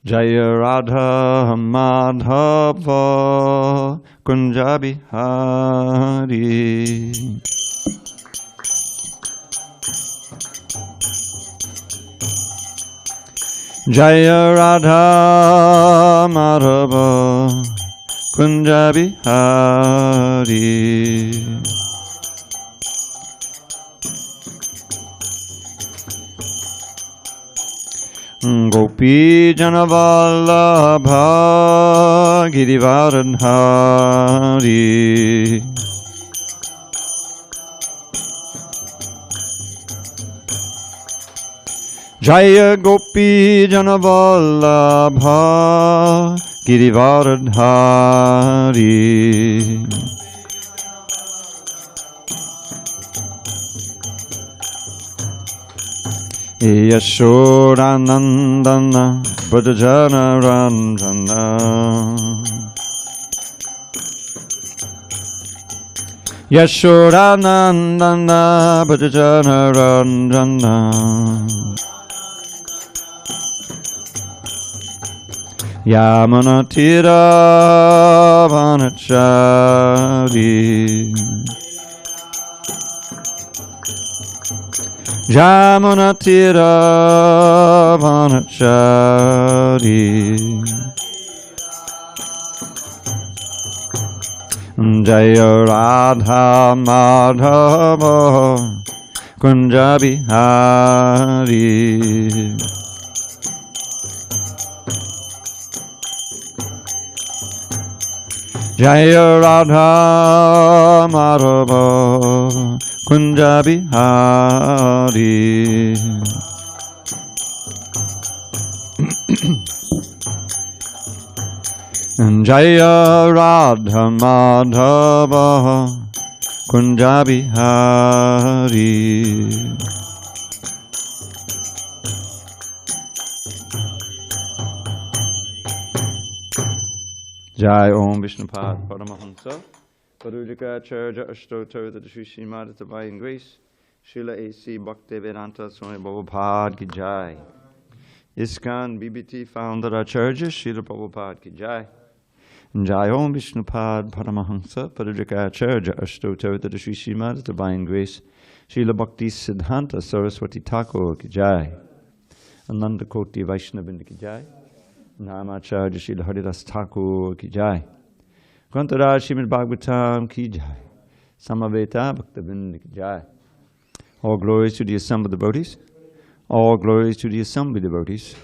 Jaya Radha Madhava Kunja Bihari. Jaya Radha Madhava Kunja Bihari. Gopi Janavallabha Girivaradhari. Jaya Gopi Janavallabha Girivaradhari. Yashodanandana Brajana Ranjana. Yashodanandana Brajana Ranjana. Yamuna Tira Vanachari. Jamuna Tira Vanachari. Jaya Radha Madhava Kunja Bihari. Jaya Radha Madhava Kunja Bihari. Jaya Radha Madhava Kunja Bihari. Jai Om Vishnupad Paramahamsa Parujika Acharya Ashtotar the Sri Srimad Divine Grace Srila A.C. Bhakti Vedanta Swami Prabhupada Ki Jai. ISKCON BBT Founder Acharya Srila Prabhupada Ki Jai. Jai Om Vishnupad Paramahamsa Parujika Acharya Ashtotar the Sri Srimad Divine Grace Srila Bhakti Siddhanta Saraswati Thakur Ki Jai. Ananda Koti Vaishnavinda Ki Jai. Namacharya Srila Haridas Thakur Ki Jai. Grantaraj Srimad Bhagavatam Ki Jai. Samaveta Bhaktavinda Ki Jai. All glories to the assembled devotees. All glories to the assembled devotees.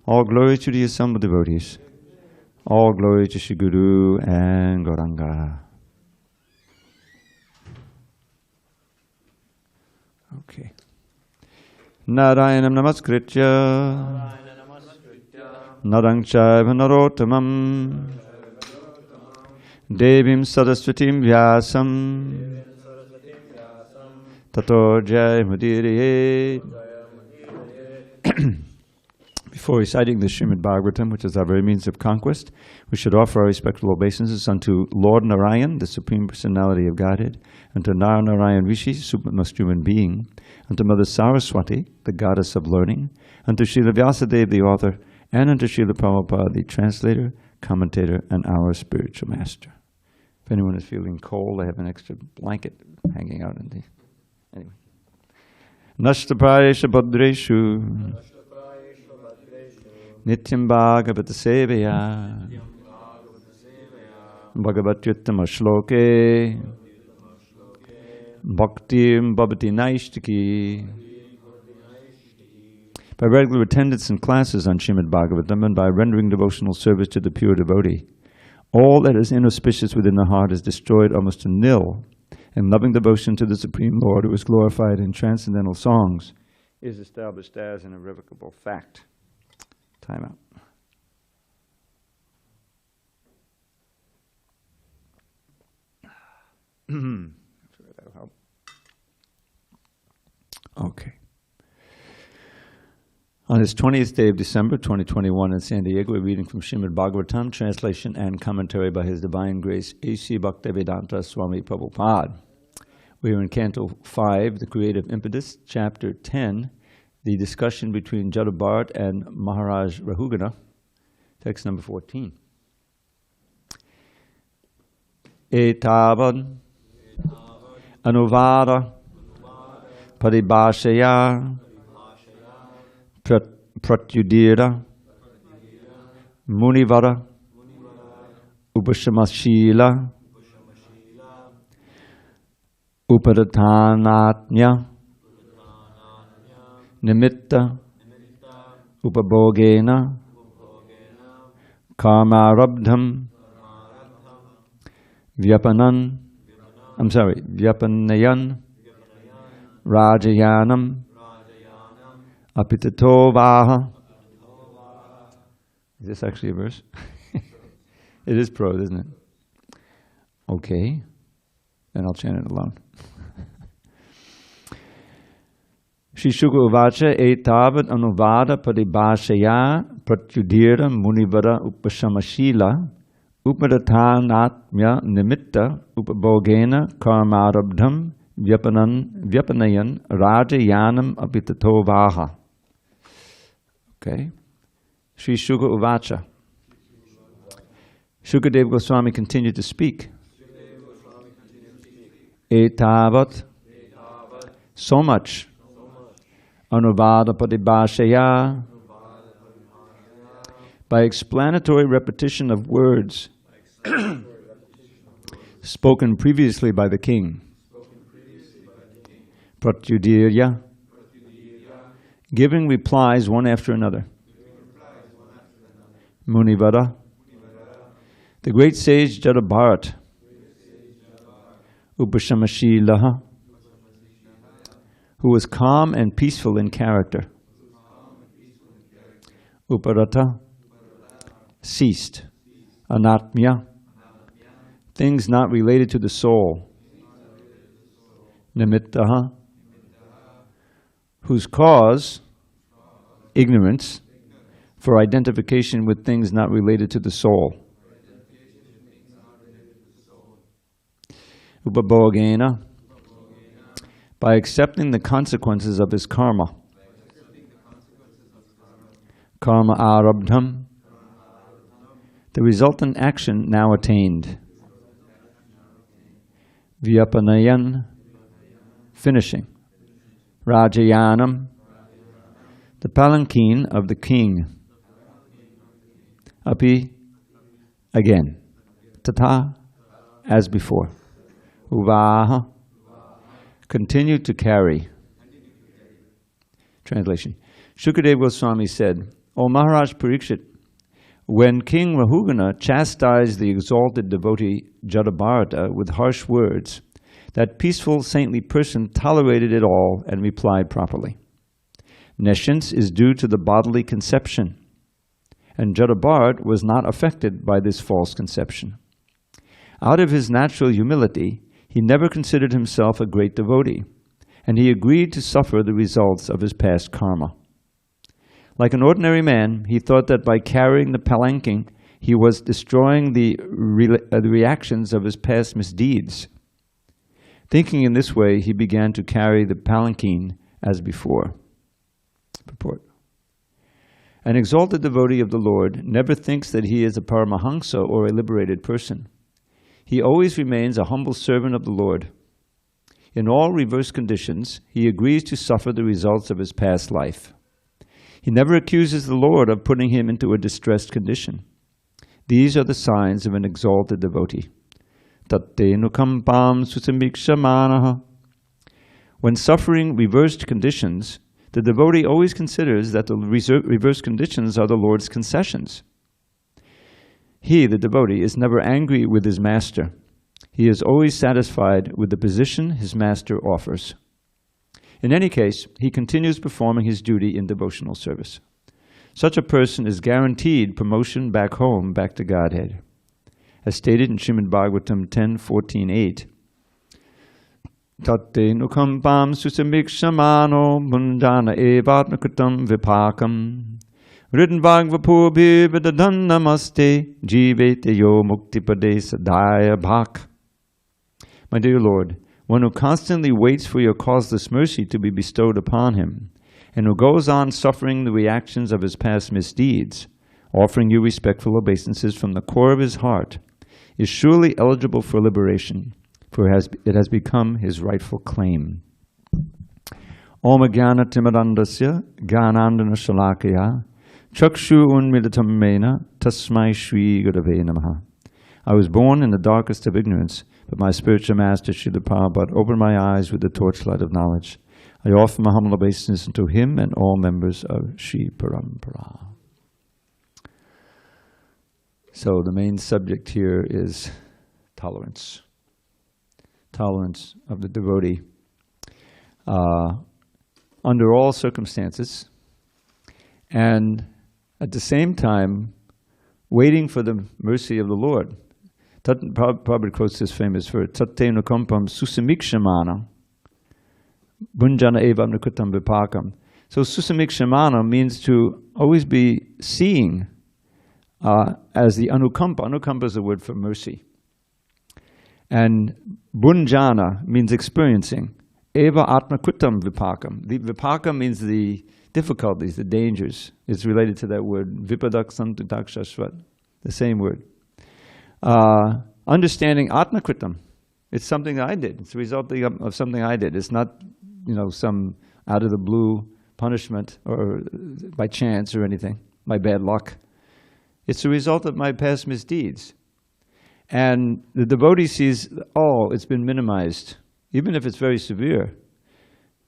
All glories to the assembled devotees. All glory to Shri Guru and Gauranga. Okay. Narayanam Namaskritya. Narang Chaiva Narottamam Devim Saraswatim Vyasam Tato Jai Mudiriye. Before reciting the Srimad Bhagavatam, which is our very means of conquest, we should offer our respectful obeisances unto Lord Narayan, the Supreme Personality of Godhead, unto Narayan Rishi, supremest human being, unto Mother Saraswati, the Goddess of Learning, unto Srila Vyasadeva, the author, and unto Srila Prabhupada, the translator, commentator, and our spiritual master. If anyone is feeling cold, I have an extra blanket hanging out in the... Anyway. Nashtaprayesha Bhadreshu Nityam Bhagavata Sevaya Bhagavatyuttama Shloke Bhaktim Bhavati Naishtiki. By regular attendance in classes on Srimad Bhagavatam and by rendering devotional service to the pure devotee, all that is inauspicious within the heart is destroyed almost to nil, and loving devotion to the Supreme Lord, who is glorified in transcendental songs, is established as an irrevocable fact. Time out. That'll help. Okay. On this 20th day of December 2021 in San Diego, we're reading from Srimad Bhagavatam, translation and commentary by His Divine Grace, A.C. Bhaktivedanta Swami Prabhupada. We are in Canto 5, The Creative Impetus, Chapter 10, the discussion between Jada Bharat and Maharaj Rahugana, Text number 14. Etavad anuvada paribhashaya pratyudira munivara upashamashila upadathanatnya nimitta upabhogena karmarabdham vyapanayan rajayanam apitatovaha. Is this actually a verse? It is prose, isn't it? Okay. Then I'll chant it alone. Shri Shuka Uvacha Etavat Anuvada Paribhashaya Pratyudira Munivara Upashamashila Upadathanatmya Nimitta Upabhogena Karmarabdham Vyapanayan Rajayanam Apitatovaha. Okay. Shri Shuka Uvacha. Shukadeva Goswami continued to speak. Etavat, so much. Anuvada Paribhashaya, by explanatory repetition of words spoken previously by the king. Pratyudirya, giving replies one after another. Munivara, the great sage Jadabharat. Upashamashilaha, who was calm and peaceful in character. Uparata, ceased. Anatmya, things not related to the soul. Nimittaha, whose cause, ignorance, for identification with things not related to the soul. Upabhogena, by accepting the consequences of his karma. Karma arabdham, the resultant action now attained. Vyapanayan, finishing. Rajayanam, the palanquin of the king. Api, again. Tata, as before. Uvaha, continue to carry. Translation. Shukadeva Goswami said, O Maharaj Parikshit, when King Rahugana chastised the exalted devotee Jadabharata with harsh words, that peaceful saintly person tolerated it all and replied properly. Nescience is due to the bodily conception, and Jadabharat was not affected by this false conception. Out of his natural humility, he never considered himself a great devotee, and he agreed to suffer the results of his past karma. Like an ordinary man, he thought that by carrying the palanquin, he was destroying the reactions of his past misdeeds. Thinking in this way, he began to carry the palanquin as before. Purport. An exalted devotee of the Lord never thinks that he is a paramahansa or a liberated person. He always remains a humble servant of the Lord. In all reverse conditions, he agrees to suffer the results of his past life. He never accuses the Lord of putting him into a distressed condition. These are the signs of an exalted devotee. Tatte nukampam susamikshamaanaha. When suffering reversed conditions, the devotee always considers that the reverse conditions are the Lord's concessions. He, the devotee, is never angry with his master. He is always satisfied with the position his master offers. In any case, he continues performing his duty in devotional service. Such a person is guaranteed promotion back home, back to Godhead. As stated in Srimad Bhagavatam 10:14-8, Tatte nukampam susamikṣamano bundana evatmakritam vipakam Ridden Bhagavapurbi Vidadan Namaste Jivete Yo Muktipade Sadaya Bhak. My dear Lord, one who constantly waits for your causeless mercy to be bestowed upon him, and who goes on suffering the reactions of his past misdeeds, offering you respectful obeisances from the core of his heart, is surely eligible for liberation, for it has become his rightful claim. Om Jnana Timirandasya Jnanandana Shalakaya Chakshu Unmilitam Mena Tasmai Shri Gurave Namaha. I was born in the darkest of ignorance, but my spiritual master Srila Prabhupada opened my eyes with the torchlight of knowledge. I offer my humble obeisance to him and all members of Sri Parampara. So the main subject here is tolerance. Tolerance of the devotee. Under all circumstances, and at the same time, waiting for the mercy of the Lord. Prabhupada quotes this famous verse, Tatte nukampam susamikshamana bunjana eva nukutam vipakam. So susamikshamana means to always be seeing as the anukampa. Anukampa is a word for mercy. And bunjana means experiencing. Eva atma kutam vipakam. The vipaka means the difficulties, the dangers. It's related to that word, vipadak santudakshasvat, the same word. Understanding atmakritam. It's something that I did. It's the result of something I did. It's not, some out of the blue punishment or by chance or anything, my bad luck. It's the result of my past misdeeds. And the devotee sees, it's been minimized. Even if it's very severe,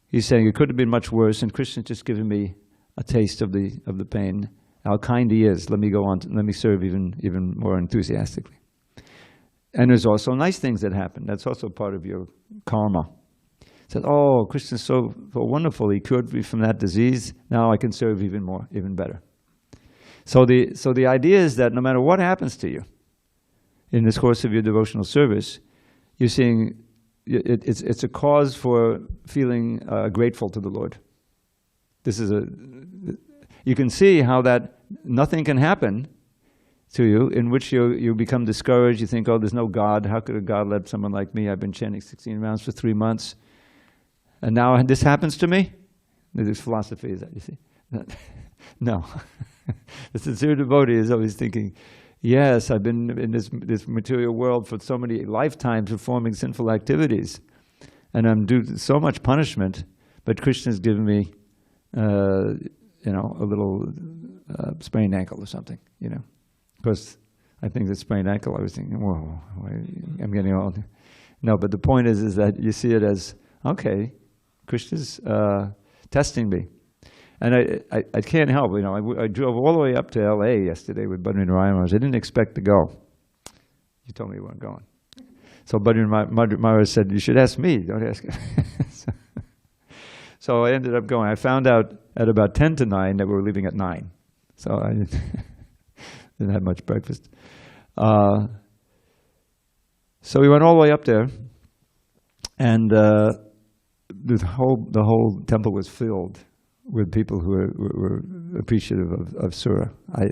he's saying it could have been much worse, and Krishna's just given me a taste of the pain. How kind he is. Let me go on. Let me serve even more enthusiastically. And there's also nice things that happen. That's also part of your karma. Said, Krishna's so wonderful. He cured me from that disease. Now I can serve even more, even better. So the idea is that no matter what happens to you in this course of your devotional service, you're seeing it's a cause for feeling grateful to the Lord. You can see how that nothing can happen to you in which you become discouraged. You think, there's no God. How could a God let someone like me? I've been chanting 16 rounds for 3 months, and now this happens to me? This philosophy is that, you see? No. The sincere devotee is always thinking, yes, I've been in this material world for so many lifetimes performing sinful activities, and I'm due to so much punishment, but Krishna's given me, a little sprained ankle or something, Of course, I think the sprained ankle, I was thinking, whoa, I'm getting old. No, but the point is that you see it as, okay, Krishna's testing me. And I can't help, I drove all the way up to LA yesterday with Bhadri Maharaj. I didn't expect to go. You told me you weren't going. So Bhadri Maharaj said, you should ask me, don't ask him. So I ended up going. I found out at about 10 to 9 that we were leaving at 9. So I didn't have much breakfast. So we went all the way up there, and the whole temple was filled with people who were appreciative of Sura. I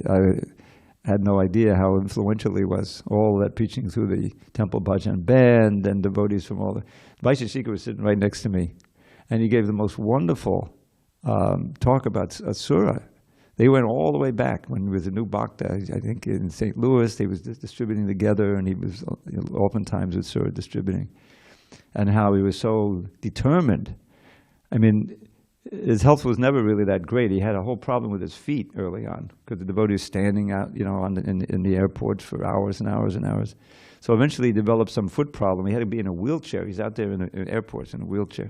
had no idea how influential he was. All that preaching through the temple bhajan band and devotees from all the... Vaishya was sitting right next to me, and he gave the most wonderful talk about Sura. They went all the way back when there was a new Bhakti, I think in St. Louis. They was distributing together, and he was oftentimes with Sura distributing, and how he was so determined. I mean, his health was never really that great. He had a whole problem with his feet early on because the devotee was standing out, in the airports for hours and hours and hours. So eventually he developed some foot problem. He had to be in a wheelchair. He's out there in airports in a wheelchair.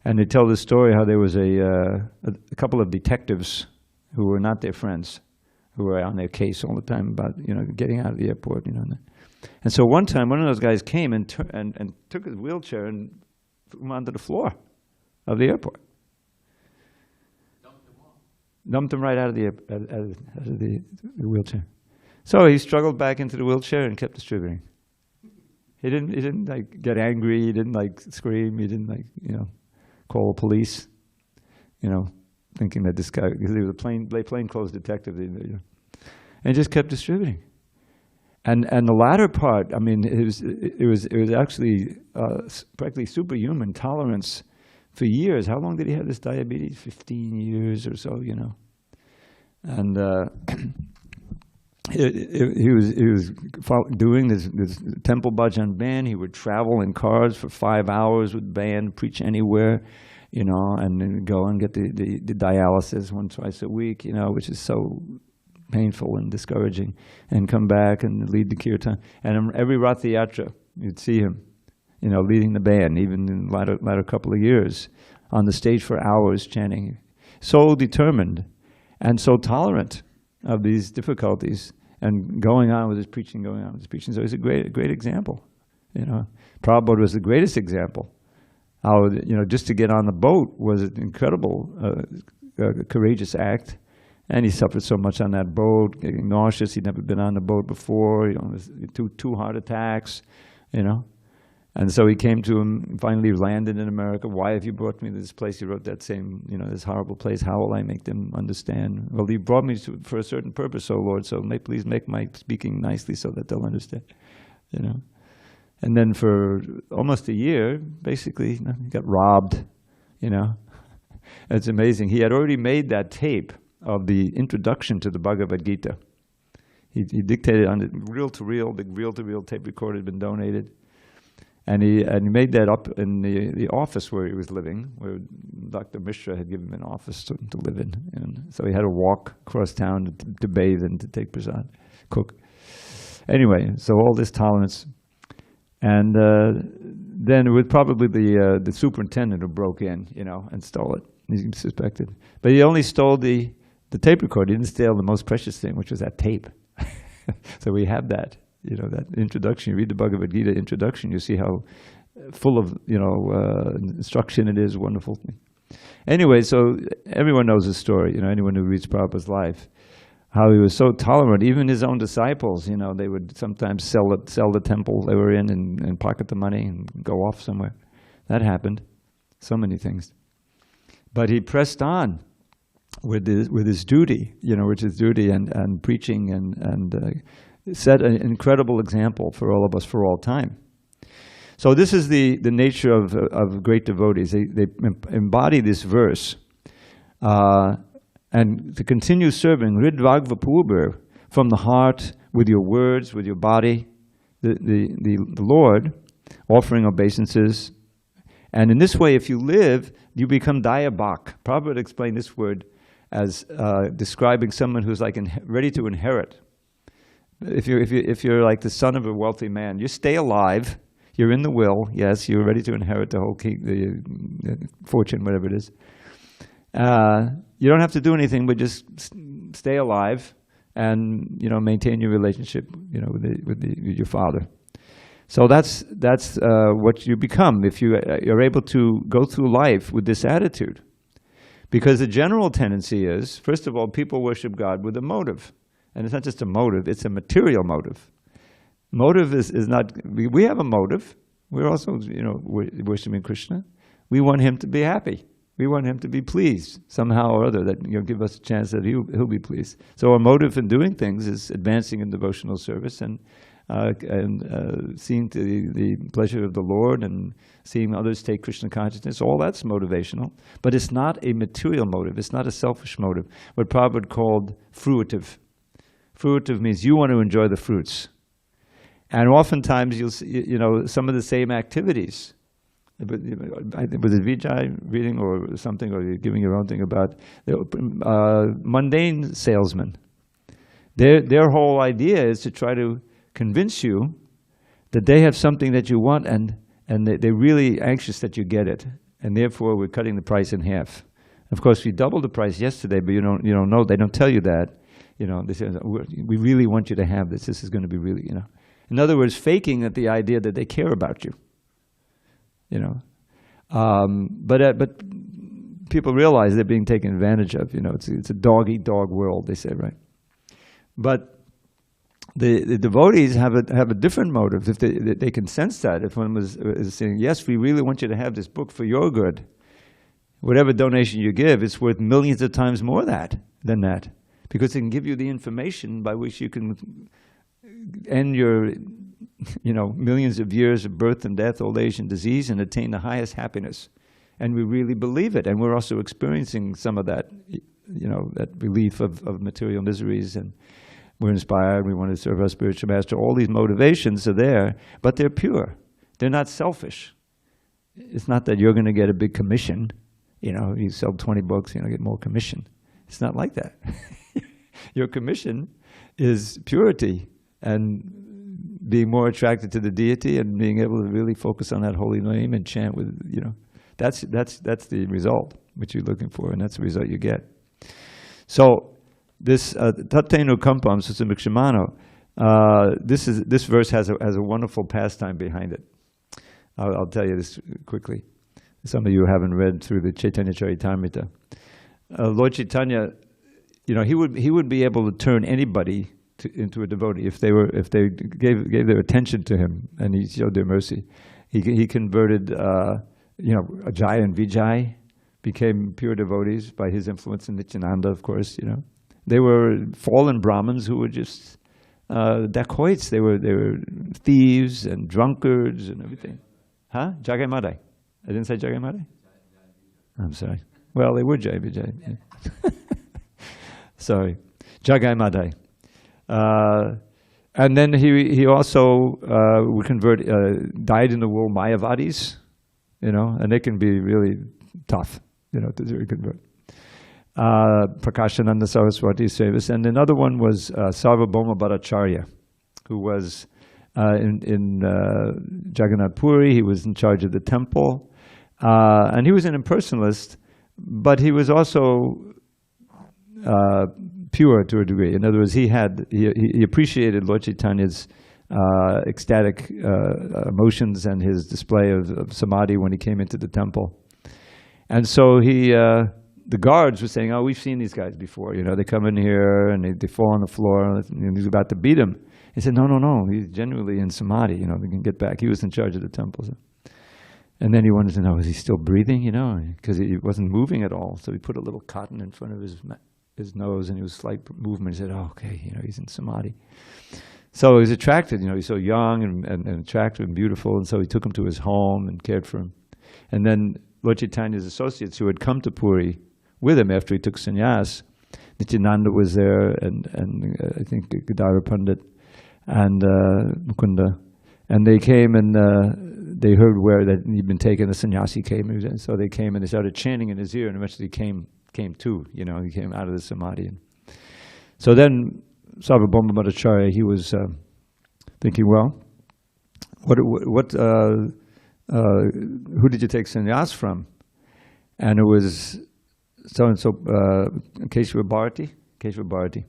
And they tell this story how there was a couple of detectives who were not their friends, who were on their case all the time about getting out of the airport. And so one time one of those guys came and took his wheelchair and threw him onto the floor of the airport. Dumped him right out of the wheelchair. So he struggled back into the wheelchair and kept distributing. He didn't like get angry. He didn't like scream. He didn't call the police. Thinking that this guy, because he was a plainclothes detective, and he just kept distributing. And the latter part, I mean, it was actually practically superhuman tolerance. For years. How long did he have this diabetes? 15 years or so, And he was doing this temple bhajan band. He would travel in cars for 5 hours with band, preach anywhere, and then go and get the dialysis twice a week, which is so painful and discouraging, and come back and lead the kirtan. And every Rath Yatra, you'd see him, leading the band, even in the latter couple of years, on the stage for hours chanting. So determined and so tolerant of these difficulties, and going on with his preaching. So he's a great example. Prabhupada was the greatest example. How, just to get on the boat was an incredible, courageous act. And he suffered so much on that boat, getting nauseous. He'd never been on the boat before. Two heart attacks, And so he came to him, finally landed in America. Why have you brought me to this place? He wrote that same, this horrible place. How will I make them understand? Well, you brought me for a certain purpose, O Lord, so please make my speaking nicely so that they'll understand, And then for almost a year, basically, he got robbed, It's amazing. He had already made that tape of the introduction to the Bhagavad Gita. He dictated on it, reel-to-reel, big reel-to-reel tape recorder had been donated. And he made that up in the office where he was living, where Dr. Mishra had given him an office to live in. And so he had to walk across town to bathe and to take prasad, cook. Anyway, so all this tolerance. And then it was probably the superintendent who broke in, and stole it. He's suspected. But he only stole the tape recorder. He didn't steal the most precious thing, which was that tape. So we have that. That introduction. You read the Bhagavad Gita introduction, you see how full of, instruction it is, wonderful thing. Anyway, so everyone knows his story, anyone who reads Prabhupada's life, how he was so tolerant. Even his own disciples, they would sometimes sell the temple they were in and pocket the money and go off somewhere. That happened. So many things. But he pressed on with his duty, which is duty and preaching and set an incredible example for all of us for all time. So this is the nature of great devotees. They embody this verse. And to continue serving, Ridvagva Purber, from the heart, with your words, with your body, the Lord, offering obeisances. And in this way, if you live, you become Dayabhak. Prabhupada explained this word as describing someone who's like ready to inherit. If you're like the son of a wealthy man, you stay alive. You're in the will. Yes, you're ready to inherit the whole the fortune, whatever it is. You don't have to do anything, but just stay alive and maintain your relationship, with your father. So that's what you become if you're able to go through life with this attitude. Because the general tendency is, first of all, people worship God with a motive. And it's not just a motive, it's a material motive. Motive is not, we have a motive. We're also, worshiping Krishna. We want him to be happy. We want him to be pleased somehow or other, that give us a chance that he'll be pleased. So our motive in doing things is advancing in devotional service and seeing to the pleasure of the Lord and seeing others take Krishna consciousness. All that's motivational. But it's not a material motive. It's not a selfish motive. What Prabhupada called fruitive. Fruitive means you want to enjoy the fruits. And oftentimes you'll see, some of the same activities. Was it Vijay reading or something, or you're giving your own thing about mundane salesmen? Their whole idea is to try to convince you that they have something that you want, and they're really anxious that you get it, and therefore we're cutting the price in half. Of course, we doubled the price yesterday, but you don't know. They don't tell you that. They say, we really want you to have this. This is going to be really, In other words, faking at the idea that they care about you. But people realize they're being taken advantage of. It's a dog-eat-dog world, they say, right? But the devotees have a different motive. If they can sense that, if one is saying, yes, we really want you to have this book for your good, whatever donation you give, it's worth millions of times more than that. Because it can give you the information by which you can end your millions of years of birth and death, old age and disease, and attain the highest happiness and we really believe it, and we're also experiencing some of that, that relief of material miseries, and we're inspired, we want to serve our spiritual master. All these motivations are there, but they're pure. They're not selfish. It's not that you're going to get a big commission. You sell 20 books, get more commission. It's not like that. Your commission is purity and being more attracted to the deity and being able to really focus on that holy name and chant with, that's the result which you're looking for, and that's the result you get. So this Tattenu Kampam Susamikshimano, this verse has a wonderful pastime behind it. I'll tell you this quickly. Some of you haven't read through the Chaitanya Charitamrita. Lord Chaitanya, he would be able to turn anybody into a devotee if they gave their attention to him and he showed their mercy. He converted Ajay and Vijay became pure devotees by his influence, in Nityananda, of course. They were fallen Brahmins who were just dacoits. They were thieves and drunkards and everything. Huh? Jagai Madai. I didn't say Jagai Madai? I'm sorry. Well, they were Jai Vijay. Yeah. Sorry. Jagai Madai. And then he also would convert dyed-in-the-wool Mayavadis, and they can be really tough, to convert. Prakashananda Saraswati Service. And another one was Sarvabhauma Bhattacharya, who was in Jagannath Puri. He was in charge of the temple. And he was an impersonalist, but he was also pure to a degree. In other words, he appreciated Lord Chaitanya's ecstatic emotions and his display of samadhi when he came into the temple. And so the guards were saying, "Oh, we've seen these guys before. They come in here and they fall on the floor and he's about to beat him." He said, No, he's genuinely in samadhi. We can get back. He was in charge of the temple. So. And then he wanted to know, is he still breathing? Because he wasn't moving at all. So he put a little cotton in front of his nose, and he was slight movement. He said, "Oh, okay, he's in samadhi." So he was attracted. He's so young and attractive and beautiful, and so he took him to his home and cared for him. And then Lord Chaitanya's associates who had come to Puri with him after he took sannyas, Nityananda was there, and I think Gadara Pandit and Mukunda, and they came and they heard where that he'd been taken. The sannyasi came, and so they came and they started chanting in his ear, and eventually came to, he came out of the samadhi. So then Sarvabhauma Bhattacharya, he was thinking, well, who did you take sannyas from? And it was so-and-so, Keshava Bharati.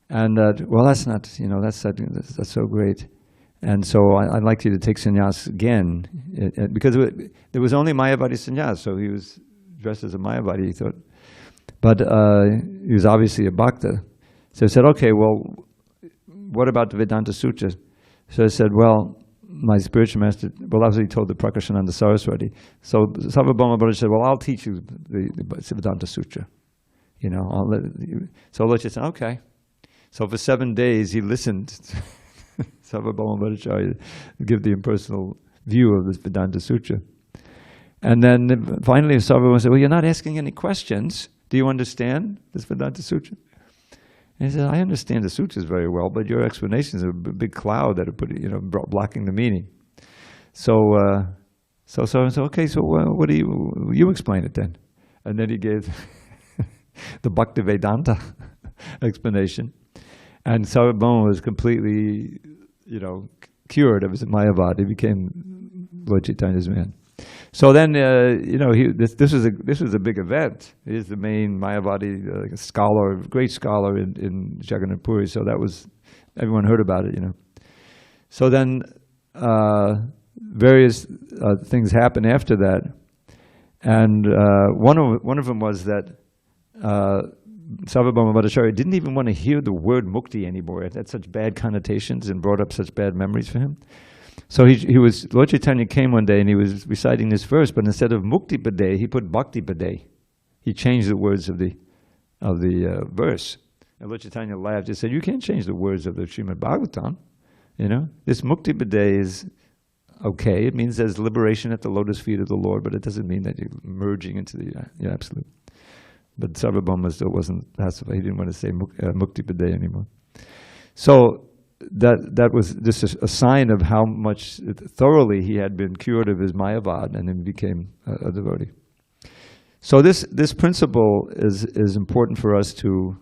And well, that's not, that's so great. And so I'd like you to take sannyas again, because there was only Mayavadi sannyas, so he was dressed as a Mayavadi, he thought. But he was obviously a bhakta. So I said, okay, well, what about the Vedanta Sutra? So I said, well, my spiritual master, obviously he told the Prakashananda Saraswati. So Sarvabhauma Bhattacharya said, well, I'll teach you the Vedanta Sutra. So Lord said, okay. So for 7 days he listened to Sarvabhauma Bhattacharya give the impersonal view of this Vedanta Sutra. And then finally Sarvabhauma said, well, you're not asking any questions. Do you understand this Vedanta Sutra? And he said, I understand the sutras very well, but your explanations are a big cloud that are blocking the meaning. So okay, so what do you explain it then? And then he gave the Bhakti Vedanta explanation. And Sarvabhauma was completely, cured of his Mayavadi. He became Lord Chaitanya's man. So then, this was a big event. He is the main Mayavadi scholar, great scholar in Jagannath Puri. So everyone heard about it, So then, various things happened after that, and one of them was that Sarvabhauma Bhattacharya didn't even want to hear the word mukti anymore. It had such bad connotations and brought up such bad memories for him. So Lord Chaitanya came one day and he was reciting this verse, but instead of mukti pade, he put bhakti pade. He changed the words of the verse. And Lord Chaitanya laughed and said, you can't change the words of the Srimad Bhagavatam. This mukti pade is okay. It means there's liberation at the lotus feet of the Lord, but it doesn't mean that you're merging into the absolute. But Sarvabhauma still wasn't pacified. He didn't want to say Mukti Pade anymore. So that was just a sign of how much thoroughly he had been cured of his Mayavad and then became a devotee. So this principle is important for us to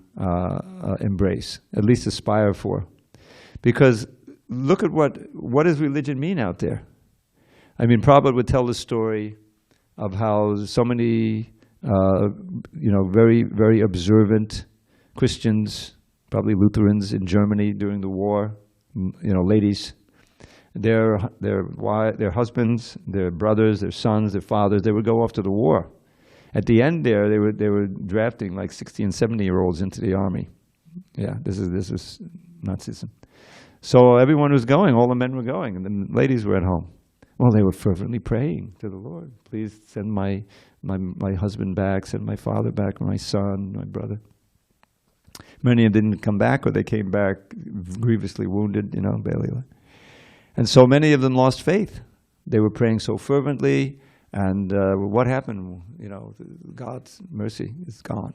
embrace, at least aspire for. Because look at what does religion mean out there? I mean, Prabhupada would tell the story of how so many very, very observant Christians, probably Lutherans in Germany during the war, ladies, their husbands, their brothers, their sons, their fathers, they would go off to the war. At the end there, they were drafting like 60 and 70-year-olds into the army. Yeah, this is Nazism. So everyone was going, all the men were going, and the ladies were at home. Well, they were fervently praying to the Lord. Please send my husband back, send my father back, my son, my brother. Many of them didn't come back, or they came back grievously wounded, barely. And so many of them lost faith. They were praying so fervently, and what happened? God's mercy is gone,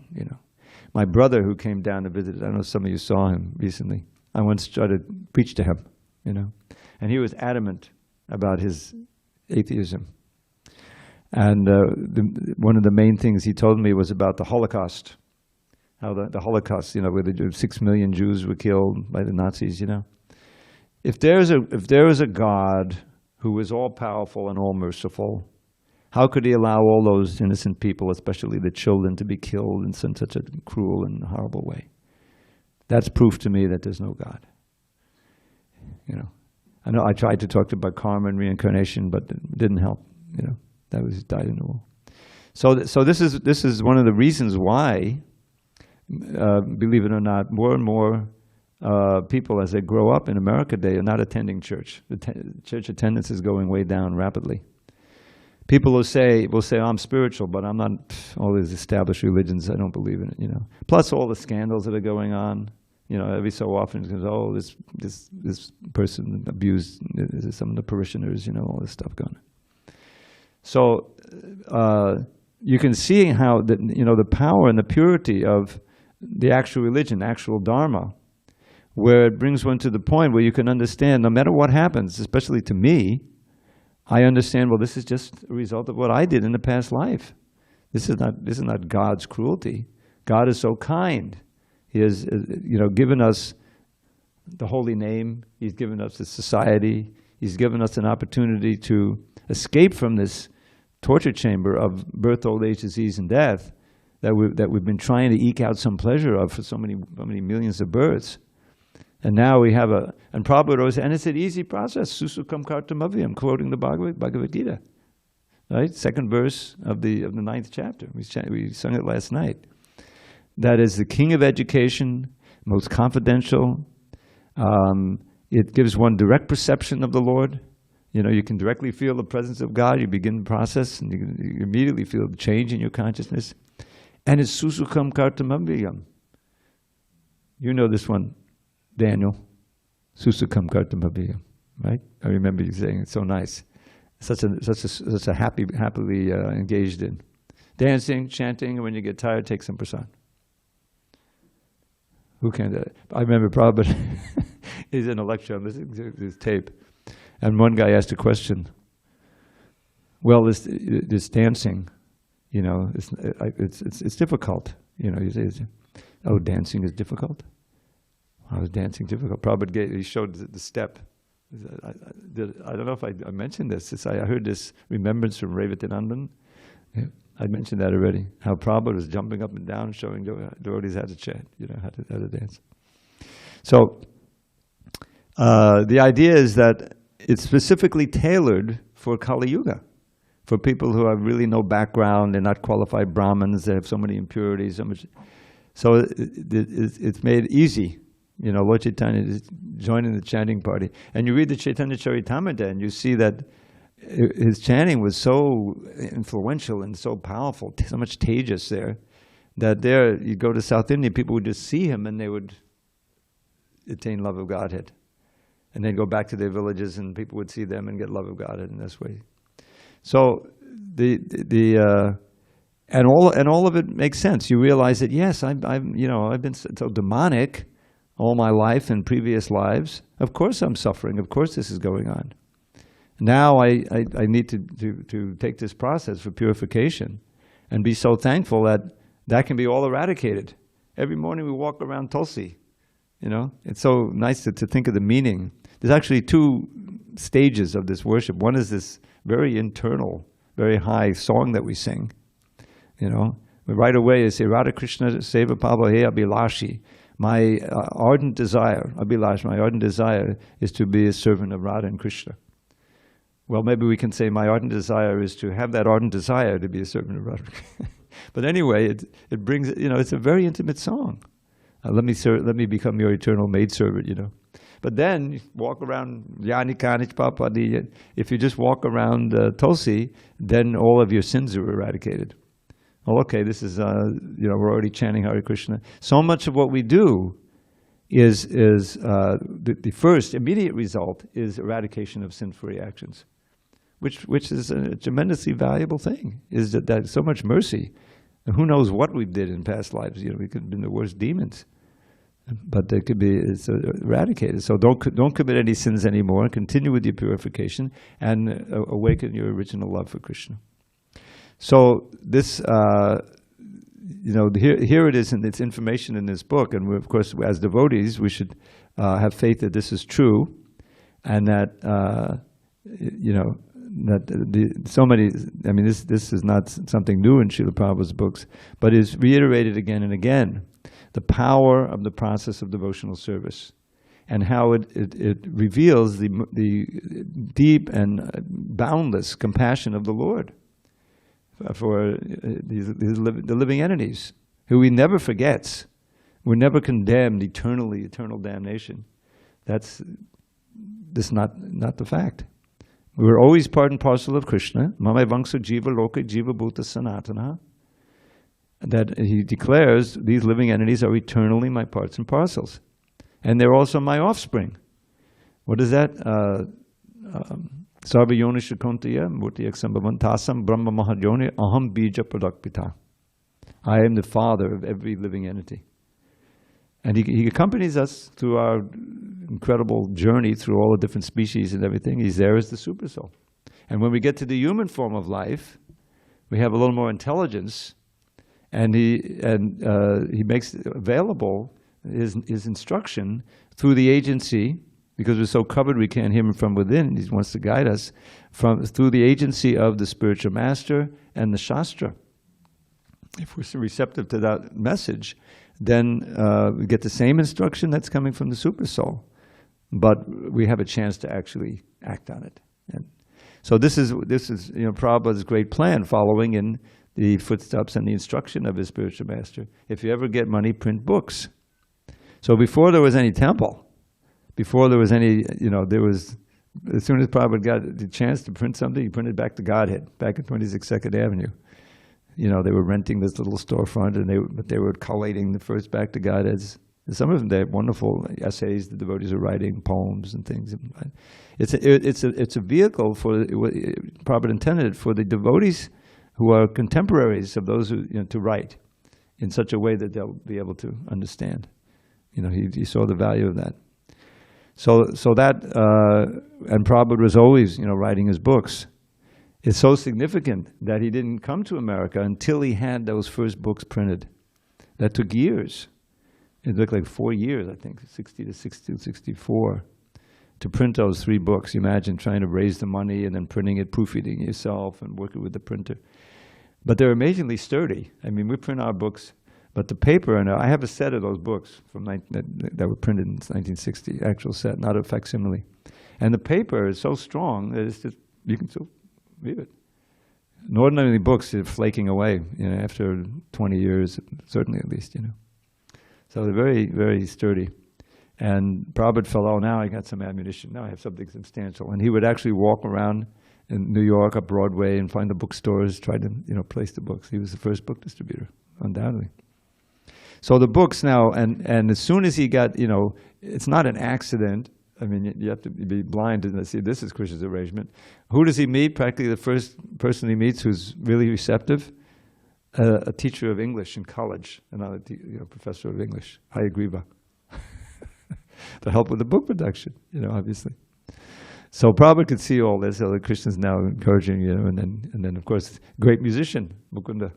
My brother who came down to visit, I know some of you saw him recently. I once tried to preach to him, and he was adamant about his atheism. And one of the main things he told me was about the Holocaust. How the Holocaust, where the 6 million Jews were killed by the Nazis, If there is a God who is all-powerful and all-merciful, how could he allow all those innocent people, especially the children, to be killed in such a cruel and horrible way? That's proof to me that there's no God. I know I tried to talk to about karma and reincarnation, but it didn't help. That was died in the war. So this is one of the reasons why, believe it or not, more and more people, as they grow up in America, they are not attending church. Church attendance is going way down rapidly. People will say, I'm spiritual, but I'm not all these established religions. I don't believe in it. Plus all the scandals that are going on. Every so often it goes, oh, this person abused some of the parishioners. All this stuff going on. So you can see how the power and the purity of the actual religion, actual dharma, where it brings one to the point where you can understand, no matter what happens, especially to me, I understand, well, this is just a result of what I did in the past life. This is not God's cruelty. God is so kind. He has, given us the holy name. He's given us the society. He's given us an opportunity to escape from this torture chamber of birth, old age, disease, and death that we've been trying to eke out some pleasure of for so many millions of births. And now we have and Prabhupada always, and it's an easy process. Susukam kartamavya. I'm quoting the Bhagavad Gita, right? Second verse of the 9th chapter. We sung it last night. That is the king of education, most confidential. It gives one direct perception of the Lord. You can directly feel the presence of God. You begin the process, and you immediately feel the change in your consciousness. And it's susukam kartamavya. You know this one, Daniel. Susukam kartamavya, right? I remember you saying it's so nice. Such a happily engaged in dancing, chanting, and when you get tired, take some prasad. Who can do that? I remember Prabhupada, he's in a lecture, I'm listening to this tape, and one guy asked a question. Well, this dancing, it's difficult. You say, oh, dancing is difficult? How is dancing difficult? Prabhupada he showed the step. I don't know if I mentioned this. I heard this remembrance from Revatanandan. Yeah. I mentioned that already, how Prabhupada was jumping up and down, showing devotees how to chant, how to dance. So the idea is that it's specifically tailored for Kali Yuga, for people who have really no background, they're not qualified Brahmins, they have so many impurities, so it's made easy. Lord Chaitanya is joining the chanting party. And you read the Chaitanya Charitamrita and you see that his chanting was so influential and so powerful, so much tejas there, that you go to South India, people would just see him and they would attain love of Godhead. and then go back to their villages, and people would see them and get love of God in this way. So and all of it makes sense. You realize that yes, I've been so demonic all my life in previous lives. Of course I'm suffering. Of course this is going on. Now I need to take this process for purification and be so thankful that can be all eradicated. Every morning we walk around Tulsi. It's so nice to think of the meaning. There's actually two stages of this worship. One is this very internal, very high song that we sing. Right away you say, Radha Krishna Seva Pava He Abhilashi. My ardent desire, Abhilash, my ardent desire is to be a servant of Radha and Krishna. Well, maybe we can say my ardent desire is to have that ardent desire to be a servant of Radha. But anyway, it brings, it's a very intimate song. Let me become your eternal maidservant, But then you walk around Yani Kanich Papadi. If you just walk around Tulsi, then all of your sins are eradicated. Well, okay, this is we're already chanting Hare Krishna. So much of what we do is the first immediate result is eradication of sin-free actions, which is a tremendously valuable thing. Is that so much mercy. And who knows what we did in past lives? We could have been the worst demons, but it's eradicated. So don't commit any sins anymore. Continue with your purification and awaken your original love for Krishna. So this, here it is, and it's information in this book. And of course, as devotees, we should have faith that this is true, and that this is not something new in Srila Prabhupada's books, but is reiterated again and again. The power of the process of devotional service, and how it reveals the deep and boundless compassion of the Lord for the living entities, who He never forgets. We're never condemned eternally, eternal damnation. That's not the fact. We're always part and parcel of Krishna. Mame vangsa jiva loka jiva bhuta sanatana. That He declares these living entities are eternally my parts and parcels. And they're also my offspring. What is that? Sarva yoni shakuntiya murtiyak sambhavantasam brahma mahayoni aham bija pradakpita. I am the father of every living entity. And he accompanies us through our incredible journey through all the different species and everything. He's there as the super soul. And when we get to the human form of life, we have a little more intelligence, and he makes available his instruction through the agency, because we're so covered we can't hear Him from within. He wants to guide us through the agency of the spiritual master and the Shastra. If we're receptive to that message, then we get the same instruction that's coming from the super soul, but we have a chance to actually act on it. And so this is Prabhupada's great plan, following in the footsteps and the instruction of his spiritual master. If you ever get money, print books. So before there was any temple, before there was any, as soon as Prabhupada got the chance to print something, he printed back to Godhead, back at 26 2nd Avenue. They were renting this little storefront, but they were collating the first back to Godheads. And some of them, they have wonderful essays the devotees are writing, poems and things. It's a vehicle for Prabhupada intended for the devotees who are contemporaries of those who to write in such a way that they'll be able to understand. He saw the value of that. So that and Prabhupada was always writing his books. It's so significant that he didn't come to America until he had those first books printed. That took years. It took like 4 years, I think, 60 to 62, 64, to print those 3 books. You imagine trying to raise the money and then printing it, proofreading yourself and working with the printer. But they're amazingly sturdy. I mean, we print our books, but the paper, and I have a set of those books that were printed in 1960, actual set, not a facsimile. And the paper is so strong that it's just, you can still read it. And ordinarily books are flaking away, after 20 years, certainly at least, So they're very, very sturdy. And Prabhupada felt, now I got some ammunition. Now I have something substantial. And he would actually walk around in New York, up Broadway, and find the bookstores, try to, place the books. He was the first book distributor, undoubtedly. So the books now, and as soon as he got, it's not an accident I mean, you have to be blind to see this is Krishna's arrangement. Who does he meet? Practically the first person he meets who's really receptive, a teacher of English in college, another professor of English, Hayagriva, to help with the book production, obviously. So Prabhupada could see all this. So Krishna's now encouraging, and then of course, great musician, Mukunda,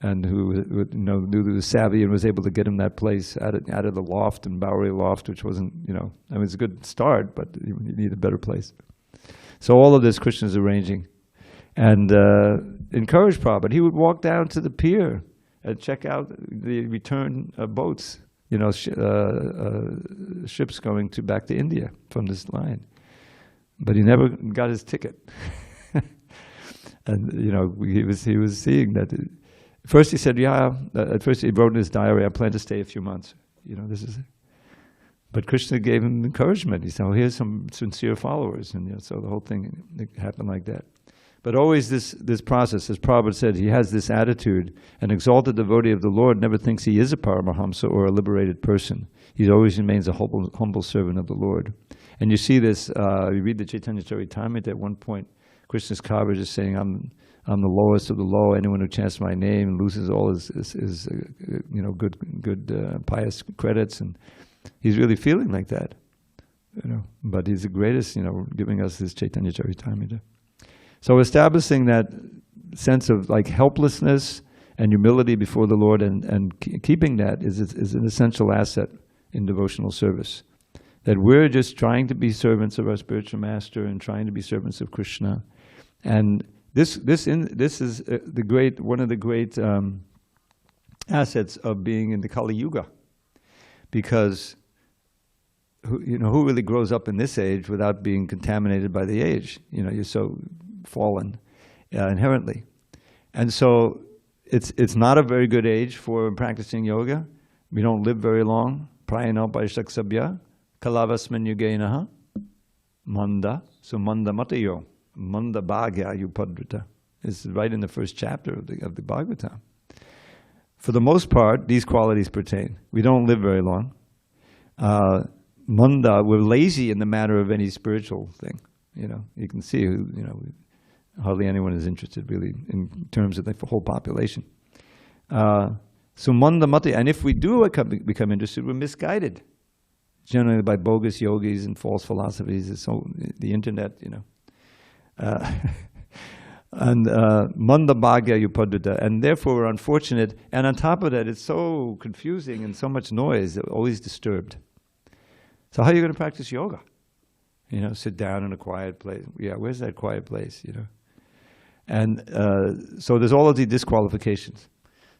and who knew he was savvy and was able to get him that place out of the loft and Bowery Loft, which wasn't, I mean, it's a good start, but you need a better place. So all of this Krishna's arranging, and encouraged Prabhupada. He would walk down to the pier and check out the return boats, ships going back to India from this line. But he never got his ticket. And he was seeing that. First he said, at first he wrote in his diary, I plan to stay a few months. This is it. But Krishna gave him encouragement. He said, oh, here's some sincere followers. And so the whole thing happened like that. But always this process, as Prabhupada said, he has this attitude. An exalted devotee of the Lord never thinks he is a Paramahamsa or a liberated person. He always remains a humble servant of the Lord. And you see this, you read the Chaitanya Charitamrita, at one point, Krishna's coverage is saying, I'm the lowest of the low. Anyone who chants my name loses all his good pious credits, and he's really feeling like that, But he's the greatest, giving us this Chaitanya Charitamrita. So establishing that sense of like helplessness and humility before the Lord, and keeping that is an essential asset in devotional service. That we're just trying to be servants of our spiritual master and trying to be servants of Krishna. And this is one of the great assets of being in the Kali Yuga, because who really grows up in this age without being contaminated by the age? You're so fallen inherently, and so it's not a very good age for practicing yoga. We don't live very long. Prayana paishaksabhya kalavasmin yugainaha manda, so manda matayo. Manda bhagya yupadrita. It's right in the first chapter of the Bhagavatam. For the most part, these qualities pertain. We don't live very long. Manda, we're lazy in the matter of any spiritual thing. You can see hardly anyone is interested really in terms of the whole population. So manda mati, and if we do become interested, we're misguided. Generally by bogus yogis and false philosophies. So the internet, and manda bhagya yupadrita, and therefore we're unfortunate. And on top of that, it's so confusing and so much noise, always disturbed. So how are you going to practice yoga? Sit down in a quiet place. Yeah, where's that quiet place? And so there's all of these disqualifications.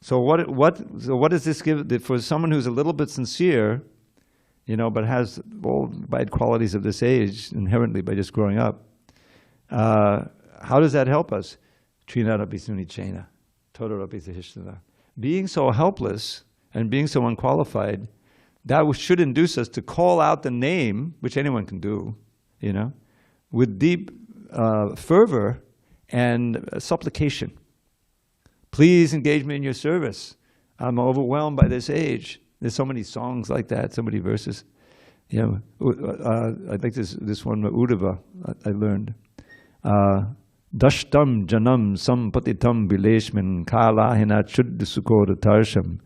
So what does this give for someone who's a little bit sincere, but has all bad qualities of this age inherently by just growing up? How does that help us? Trinarapi sunichena, todarapi sahishnana. Being so helpless and being so unqualified, that should induce us to call out the name, which anyone can do, with deep fervor and supplication. Please engage me in your service. I'm overwhelmed by this age. There's so many songs like that, so many verses. I like this one, Uddhava, I learned. Dashtam janam sampatitam bileshmin kalahina chuddisukota tarsham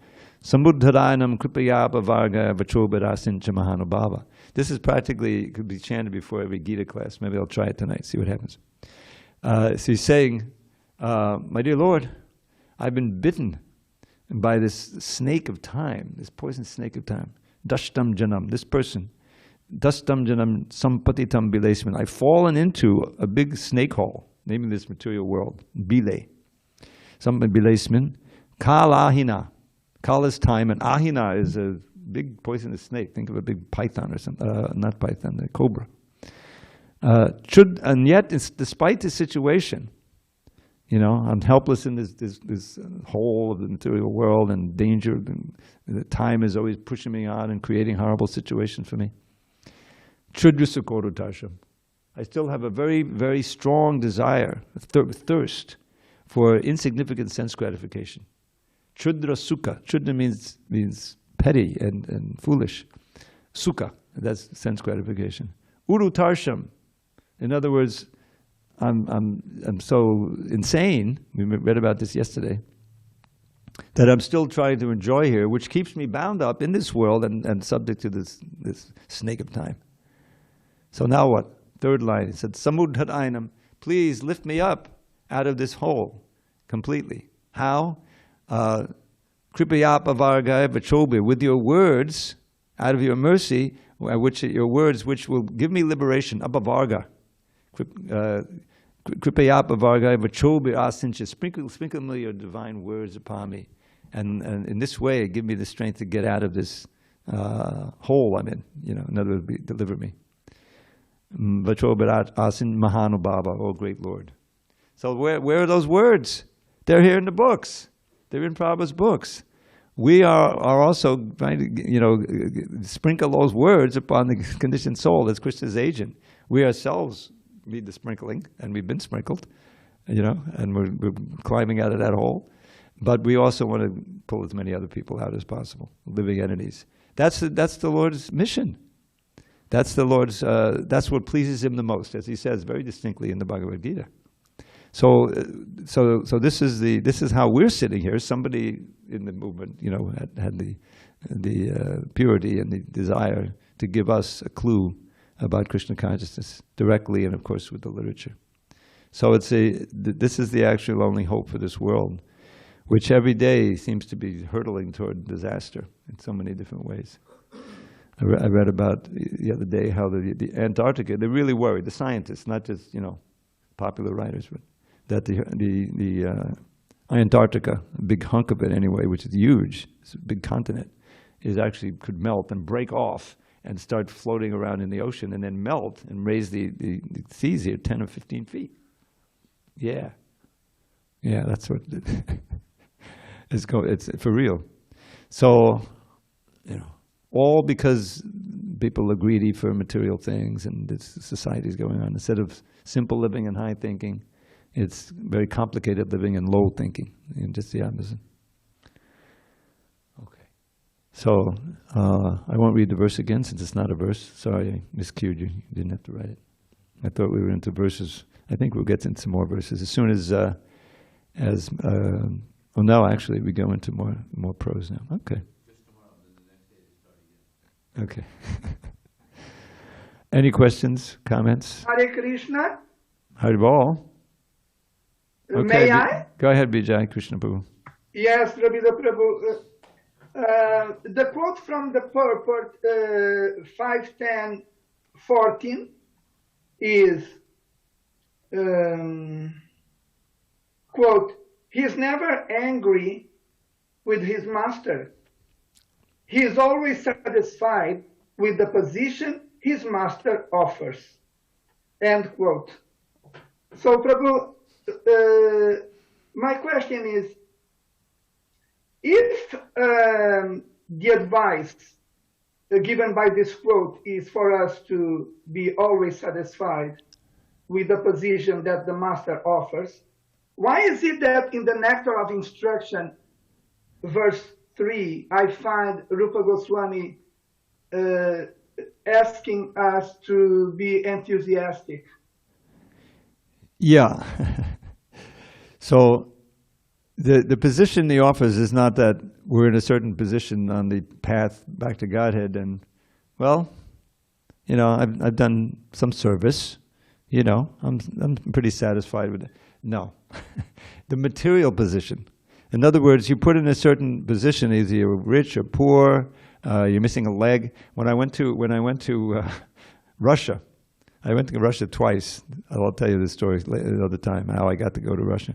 sambuddharayanam kripayapa varga vachobarasin chamahanubhava. This is practically, could be chanted before every Gita class. Maybe I'll try it tonight, see what happens. So he's saying, my dear Lord, I've been bitten by this snake of time, this poison snake of time. Dashtam janam, this person. Dastam janam sampatitam bilesman. I've fallen into a big snake hole, naming this material world. Bile. Something bilesman. Kalahina. Kal is time, and ahina is a big poisonous snake. Think of a big python or something. Not python, a cobra. And yet, despite this situation, I'm helpless in this hole of the material world and danger. And the time is always pushing me on and creating horrible situations for me. Chudrisukoro tarsham. I still have a very, very strong desire, thirst for insignificant sense gratification. Chudra sukha. Chudra means petty and foolish. Sukha, that's sense gratification. Urutarsham. In other words, I'm so insane, we read about this yesterday, that I'm still trying to enjoy here, which keeps me bound up in this world and subject to this snake of time. So now what? Third line, it said, Samudhat Ainam, please lift me up out of this hole completely. How? Kripayapa Vargaya Vachobi, with your words, out of your mercy, your words which will give me liberation, Apavarga. Kripayapa Vargaya Vachobi Asincha, sprinkle me your divine words upon me. And in this way, give me the strength to get out of this hole I'm in. In other words, deliver me. Vachobi Asin Mahanubhava, oh great Lord. So where are those words? They're here in the books. They're in Prabhupada's books. We are also trying to, sprinkle those words upon the conditioned soul as Krishna's agent. We ourselves need the sprinkling, and we've been sprinkled, and we're climbing out of that hole. But we also want to pull as many other people out as possible, living entities. That's the Lord's mission. That's the Lord's. That's what pleases Him the most, as He says very distinctly in the Bhagavad Gita. So this is how we're sitting here. Somebody in the movement, had the purity and the desire to give us a clue about Krishna consciousness directly, and of course with the literature. So this is the actual only hope for this world, which every day seems to be hurtling toward disaster in so many different ways. I read about the other day how the Antarctica, they're really worried, the scientists, not just popular writers, but that the Antarctica, a big hunk of it anyway, which is huge, it's a big continent, could melt and break off and start floating around in the ocean and then melt and raise the seas here 10 or 15 feet. Yeah, that's what it's for real. So, all because people are greedy for material things and this society is going on. Instead of simple living and high thinking, it's very complicated living and low thinking, and just the opposite. Okay. So, I won't read the verse again since it's not a verse. Sorry, I miscued you. You didn't have to write it. I thought we were into verses. I think we'll get into more verses as soon as no, actually, we go into more prose now. Okay. Just tomorrow, then the next day to start again. Okay. Any questions, comments? Hare Krishna. Haribol. Okay, May I? Go ahead, Vijay Krishna Prabhu. Yes, Dravida Prabhu. The quote from the purport 5:10:14 is, quote, "He is never angry with his master. He is always satisfied with the position his master offers." End quote. So, Prabhu, my question is, if the advice given by this quote is for us to be always satisfied with the position that the master offers, why is it that in the Nectar of Instruction, verse 3, I find Rupa Goswami asking us to be enthusiastic? Yeah. So the position he offers is not that we're in a certain position on the path back to Godhead and, well, I've done some service, I'm pretty satisfied with it. No. The material position. In other words, you put in a certain position, either you're rich or poor, you're missing a leg. When I went to Russia, I went to Russia twice. I'll tell you this story another time, how I got to go to Russia.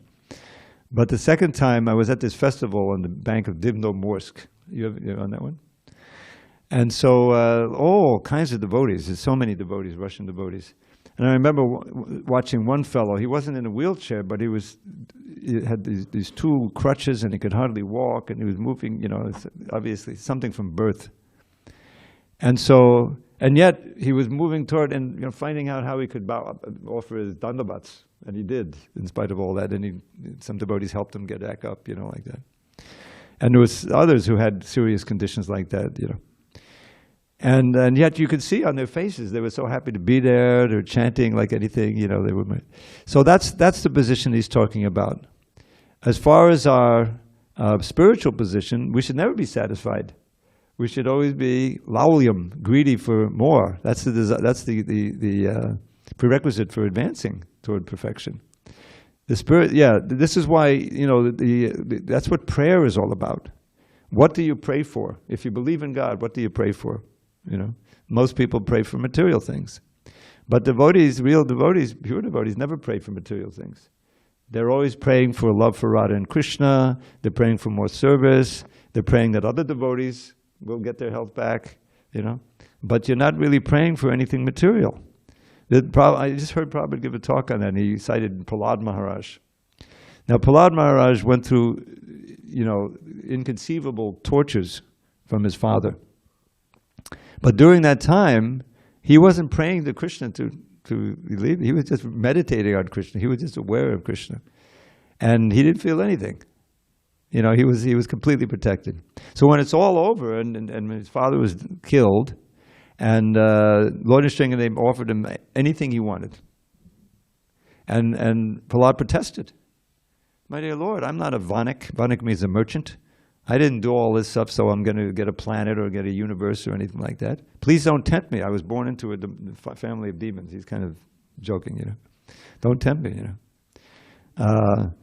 But the second time, I was at this festival on the bank of Divnomorsk. You're on that one? And so all kinds of devotees. There's so many devotees, Russian devotees. And I remember watching one fellow. He wasn't in a wheelchair, but he had these two crutches, and he could hardly walk, and he was moving, it's obviously something from birth. And yet he was moving toward and finding out how he could offer his dandavats, and he did, in spite of all that. And some devotees helped him get back up, like that. And there was others who had serious conditions like that, And yet you could see on their faces, they were so happy to be there, they're chanting like anything, you know, they were. So that's the position he's talking about. As far as our spiritual position, we should never be satisfied. We should always be laulium, greedy for more. That's the prerequisite for advancing toward perfection. The spirit, yeah, this is why, you know, that's what prayer is all about. What do you pray for? If you believe in God, what do you pray for? You know, most people pray for material things. But devotees, real devotees, pure devotees, never pray for material things. They're always praying for love for Radha and Krishna. They're praying for more service. They're praying that other devotees will get their health back, you know. But you're not really praying for anything material. I just heard Prabhupada give a talk on that, and he cited Prahlad Maharaj. Now, Prahlad Maharaj went through, you know, inconceivable tortures from his father. But during that time, he wasn't praying to Krishna to relieve. He was just meditating on Krishna. He was just aware of Krishna. And he didn't feel anything. You know, he was completely protected. So when it's all over, and his father was killed, and Lord Nrsingadev offered him anything he wanted. And Prahlad protested. My dear Lord, I'm not a vanik. Vanik means a merchant. I didn't do all this stuff so I'm going to get a planet or get a universe or anything like that. Please don't tempt me. I was born into a family of demons. He's kind of joking, you know. Don't tempt me, you know.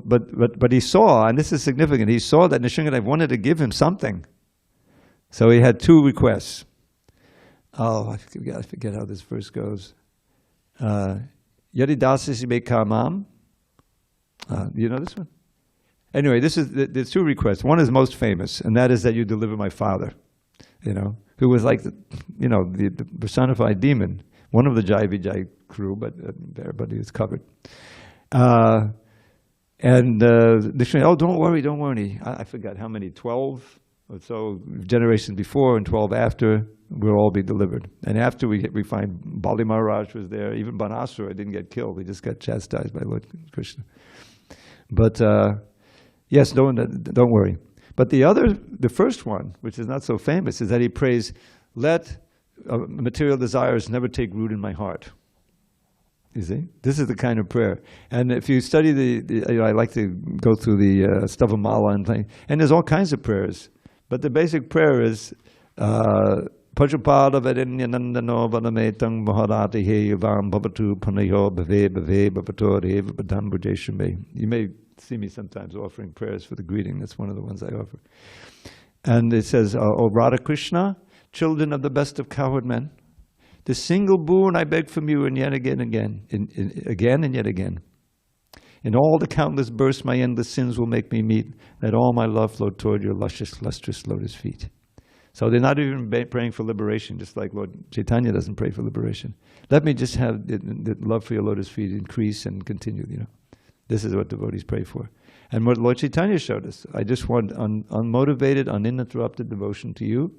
But he saw, and this is significant, he saw that Nrsingadev wanted to give him something. So he had two requests. Oh, I forget how this verse goes. Yadi dasasi me kamam. You know this one? Anyway, there's two requests. One is most famous, and that is that you deliver my father, you know, who was like, the personified demon, one of the Jai Vijay crew, but he was covered. And oh, don't worry. I forgot how many, 12 or so generations before and 12 after, we'll all be delivered. And after we find Bali Maharaj was there, even Banasura didn't get killed, he just got chastised by Lord Krishna. But yes, don't worry. But the first one, which is not so famous, is that he prays, let material desires never take root in my heart. You see? This is the kind of prayer. And if you study I like to go through the Stavamala and there's all kinds of prayers. But the basic prayer is, Pajapada Vedinyanandano Vanametang Maharati He Yavam Bhavatu Panayo Bhave Bhave Bhavator Eva Badam Bhajeshame. You may see me sometimes offering prayers for the greeting. That's one of the ones I offer. And it says, O Radha Krishna, children of the best of cowherd men, the single boon I beg from you, and yet again, again and yet again. In all the countless births my endless sins will make me meet, let all my love flow toward your luscious, lustrous lotus feet. So they're not even praying for liberation, just like Lord Chaitanya doesn't pray for liberation. Let me just have the love for your lotus feet increase and continue, you know. This is what devotees pray for. And what Lord Chaitanya showed us, I just want unmotivated, uninterrupted devotion to you,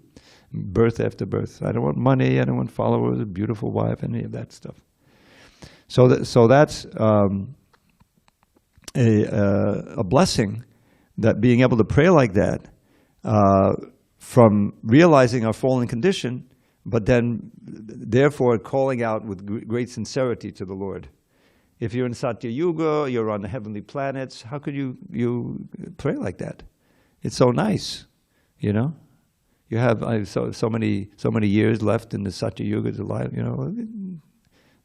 birth after birth. I don't want money, I don't want followers, a beautiful wife, any of that stuff. So that's a blessing, that being able to pray like that, from realizing our fallen condition, but then therefore calling out with great sincerity to the Lord. If you're in Satya Yuga, you're on the heavenly planets, how could you pray like that? It's so nice, you know. You have so many years left in the Satya Yuga to life, you know.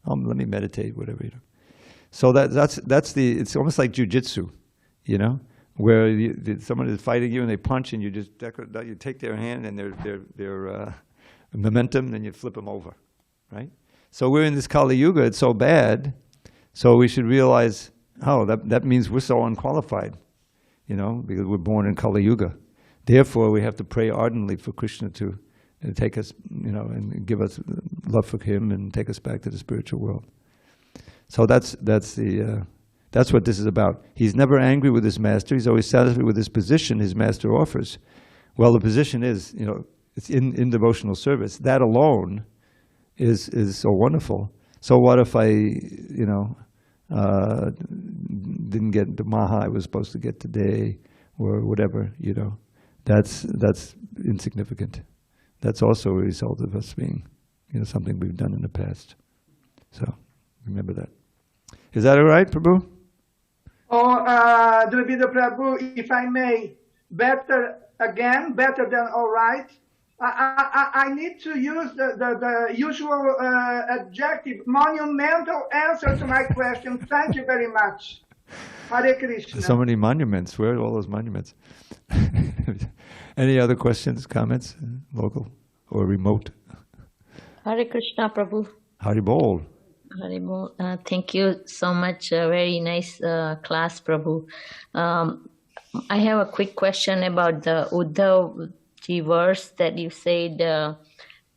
Let me meditate, whatever, you know. So it's almost like jujitsu, you know, where someone is fighting you and they punch and you just you take their hand and their momentum, then you flip them over, right? So we're in this Kali Yuga. It's so bad, so we should realize, that means we're so unqualified, you know, because we're born in Kali Yuga. Therefore, we have to pray ardently for Krishna to take us, you know, and give us love for him and take us back to the spiritual world. So that's what this is about. He's never angry with his master. He's always satisfied with his position his master offers. Well, the position is, you know, it's in devotional service. That alone is so wonderful. So what if I, you know, didn't get the maha I was supposed to get today, or whatever, you know? That's insignificant. That's also a result of us being, something we've done in the past. So remember that. Is that all right, Prabhu? Oh, Dravida Prabhu, if I may, better than all right. I need to use the usual adjective, monumental answer to my question. Thank you very much. Hare Krishna. There's so many monuments. Where are all those monuments? Any other questions, comments, local or remote? Hare Krishna, Prabhu. Haribol. Haribol. Thank you so much. Very nice class, Prabhu. I have a quick question about the Uddhav ji verse that you said.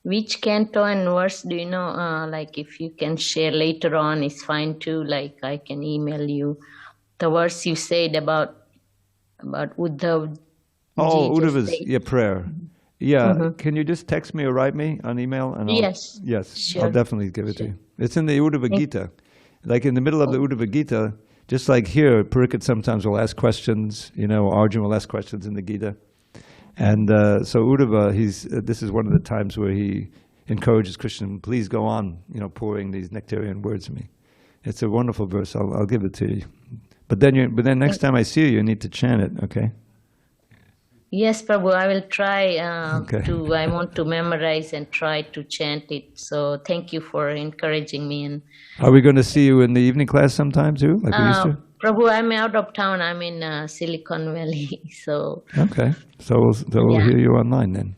Which canto and verse do you know? Like if you can share later on, it's fine too. Like I can email you the verse you said about Uddhav. Oh, Uddhava's prayer. Yeah, can you just text me or write me on email? And Yes. Sure. I'll definitely give it to you. It's in the Uddhava Gita. Like in the middle of the Uddhava Gita, just like here, Pariksit sometimes will ask questions, Arjuna will ask questions in the Gita. And so Uddhava, this is one of the times where he encourages Krishna, please go on, pouring these nectarian words at me. It's a wonderful verse. I'll give it to you. But then next time I see you, you need to chant it, okay? Yes, Prabhu, I will try Okay. I want to memorize and try to chant it. So thank you for encouraging me. And Are we going to see you in the evening class sometime too, like we used to? Prabhu, I'm out of town. I'm in Silicon Valley. So Okay. So we'll hear you online then.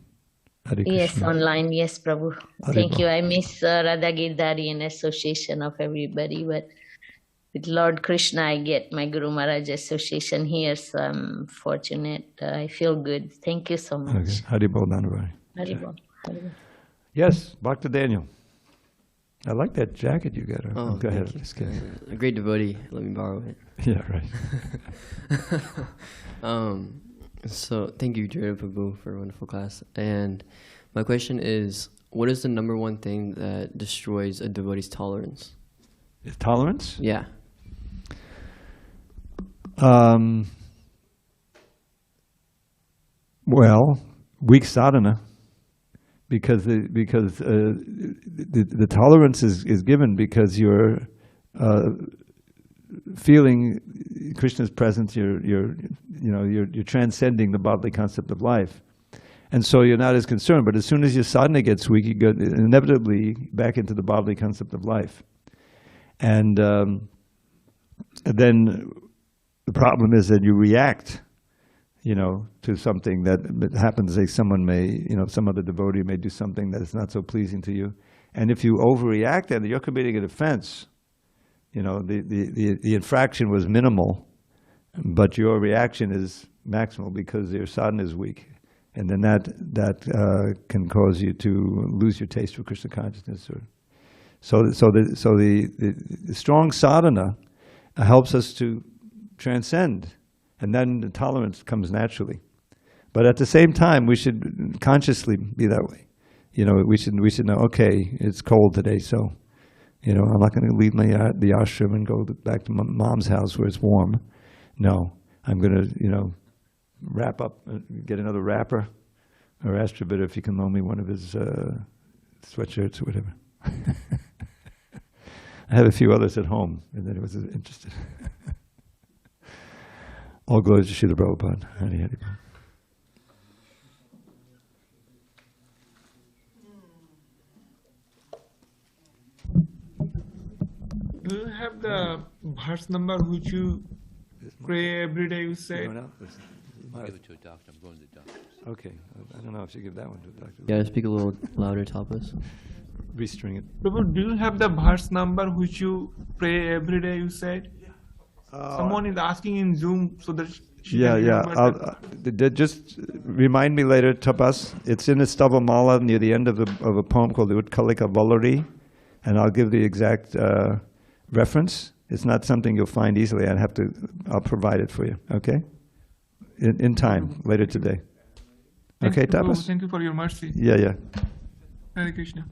Hare yes, Krishna. online. Yes, Prabhu. Thank you. I miss Radha Girdhari and association of everybody. But with Lord Krishna, I get my Guru Maharaj association here. So I'm fortunate. I feel good. Thank you so much. Okay. Haribol Dhanavai. Haribol. Haribol. Yes, Bhakti Daniel. I like that jacket you got. Oh, go ahead. thank you. Just kidding. A great devotee. Let me borrow it. Yeah, right. So thank you, Dravida Prabhu, for a wonderful class. And my question is, what is the number one thing that destroys a devotee's tolerance? Is tolerance? Yeah. Well, weak sadhana, because the tolerance is given because you're feeling Krishna's presence. You're transcending the bodily concept of life, and so you're not as concerned. But as soon as your sadhana gets weak, you go inevitably back into the bodily concept of life, and then the problem is that you react, to something that happens. Like someone may, some other devotee may do something that is not so pleasing to you, and if you overreact, then you're committing an offense. The infraction was minimal, but your reaction is maximal because your sadhana is weak, and then that can cause you to lose your taste for Krishna consciousness. So the strong sadhana helps us to transcend, and then the tolerance comes naturally. But at the same time, we should consciously be that way. We should know, okay, it's cold today, so I'm not going to leave the ashram and go back to my mom's house where it's warm. No, I'm going to wrap up, get another wrapper, or ask Trivita if he can loan me one of his sweatshirts or whatever. I have a few others at home, and then I was interested. All glories to Srila Prabhupada. Hari Hari. Do you have the verse number which you pray every day, you say? Give it to a doctor. I'm going to the doctor. Okay, I don't know if you give that one to a doctor. Yeah, speak a little louder, Tapas. Restring it. Prabhu, do you have the verse number which you pray every day, you said? Someone is asking in Zoom so that she Yeah. can remember that. Just remind me later, Tapas. It's in the Stavamala near the end of a poem called the Utkalika Vallari, and I'll give the exact reference. It's not something you'll find easily. I'll provide it for you. Okay, in time later today. Thank Okay, you, Prabhu. Tapas. Thank you for your mercy. Yeah. Hare Krishna.